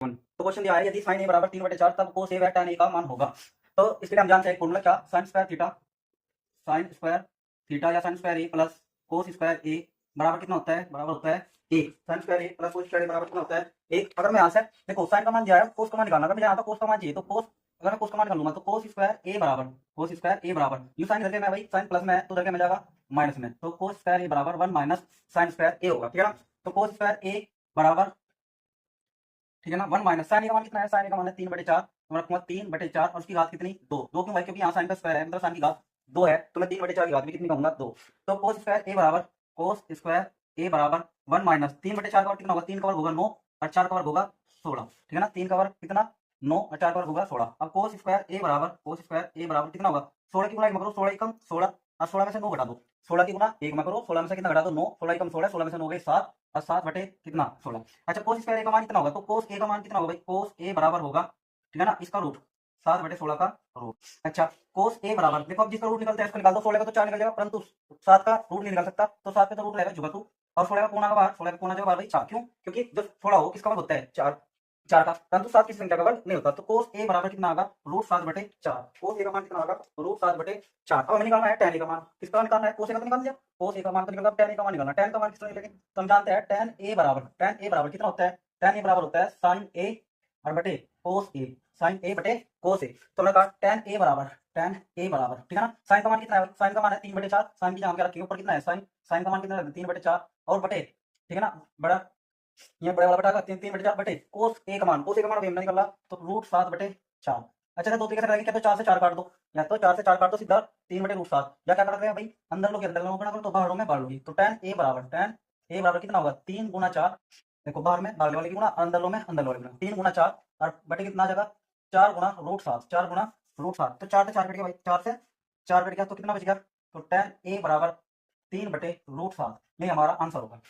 तो क्वेश्चन दिया है यदि साइन ए बराबर 3/4 तब कोस ए व tan ए का मान होगा। तो इसके लिए हम जानते हैं फॉर्मूला क्या, साइन स्क्वायर थीटा या साइन स्क्वायर ए प्लस कोस स्क्वायर ए बराबर कितना होता है, बराबर होता है 1। साइन स्क्वायर ए प्लस कोस स्क्वायर ए बराबर कितना होता है 1। अगर मैं यहाँ से देखो साइन का मान दिया है, कोस का मान निकालना, अगर मुझे यहाँ पर कोस का मान चाहिए तो कोस, अगर मैं कोस का मान निकालूंगा तो कोस स्क्वायर ए बराबर यू साइन करके मैं भाई साइन प्लस में तो करके मिल जाएगा माइनस में, तो कोस स्क्वायर ए बराबर 1 माइनस साइन स्क्वायर ए होगा, ठीक है ना। तो कोस स्क्वायर ए बराबर, ठीक है ना, 1 माइनस साइन का मान कितना है, साइन का मान है 3/4, मैं रखूंगा 3/4 और उसकी घात कितनी 2। क्यों भाई, क्योंकि यहाँ साइन का स्क्वायर है मतलब साइन की घात 2 है, तो मैं 3/4 की घात भी कितनी कहूंगा 2। तो कोस स्क्वायर ए बराबर 1 माइनस 3/4 का वर्ग कितना होगा, 3 का वर्ग होगा 9 और 4 का वर्ग होगा 16, ठीक है ना। 3 का वर्ग कितना 9 और 4 का वर्ग होगा 16। अब कोस स्क्वायर ए बराबर कितना होगा, 16 की गुणा 1 में करो, 16 कम 16 और 16 में से 9 घटा दो, 16 की गुणा 1 में करो, 16 में से कितना घटा दो 9, 16 कम 16, 16 में से 9 गए 7 और 7 बटे कितना 16। अच्छा कोस स्क्वायर ए का मान कितना होगा, तो कोस ए का मान कितना होगा भाई, कोस ए बराबर होगा, ठीक है ना, इसका रूट 7/16 का रूट। अच्छा कोस ए बराबर देखो, अब जिसका रूट निकलता है इसको निकाल दो, 16 का तो 4 निकल जाएगा, परंतु 7 का रूट नहीं निकल सकता, तो 7 का तो रूट रहेगा जुगा तू, और 16 का कोना का बाहर, 16 का कोना जो बाहर भाई 4, क्यों, क्योंकि जब 16 हो किसका वर्ग होता है 4, 4 का, परंतु 7 की संख्या का वर्ग नहीं होता। तो कोस ए बराबर कितना होगा, रूट 7/4। कोस ए का मान कितना होगा, रूट 7/4। अब हमें निकालना है tan ए का मान, किसका निकालना है, कोस ए का तो निकाल दिया, कोस ए का मान तो निकल, tan ए का मान निकालना, tan का मान किस तरह निकलेगा, तो हम जानते हैं tan ए बराबर कितना होता है, tan ए बराबर होता है sin ए और बटे कोस ए, sin ए बटे कोस ए। तो हमने कहा tan ए बराबर, ठीक है ना, sin का मान कितना है, sin का मान है 3/4, sin की जगह क्या रखेंगे ऊपर कितना है sin का मान कितना है 3/4 और बटे, ठीक है ना, बड़ा ये बड़े वाला बटा का 3/4 बटे कोस ए का मान, कोस ए का मान अभी हमने निकाला तो रूट 7/4। अच्छा तो दो तरीके से करेंगे, क्या तो 4 से 4 काट दो, या तो 4 से 4 काट दो सीधा 3/√7, या क्या करते हैं भाई अंदर लोग अंदर लोग तो बाहर में बाहर लोगी, तो tan ए बराबर कितना होगा 3 × 4, देखो बाहर में बाहर वाले की गुणा अंदर लो में अंदर वाले की गुणा, 3 × 4 और बटे कितना आ जाएगा 4 × √7, 4 × √7, तो 4 से 4 कट गया भाई, 4 से 4 कट गया तो कितना बच गया, तो tan ए बराबर 3/√7, ये हमारा आंसर होगा।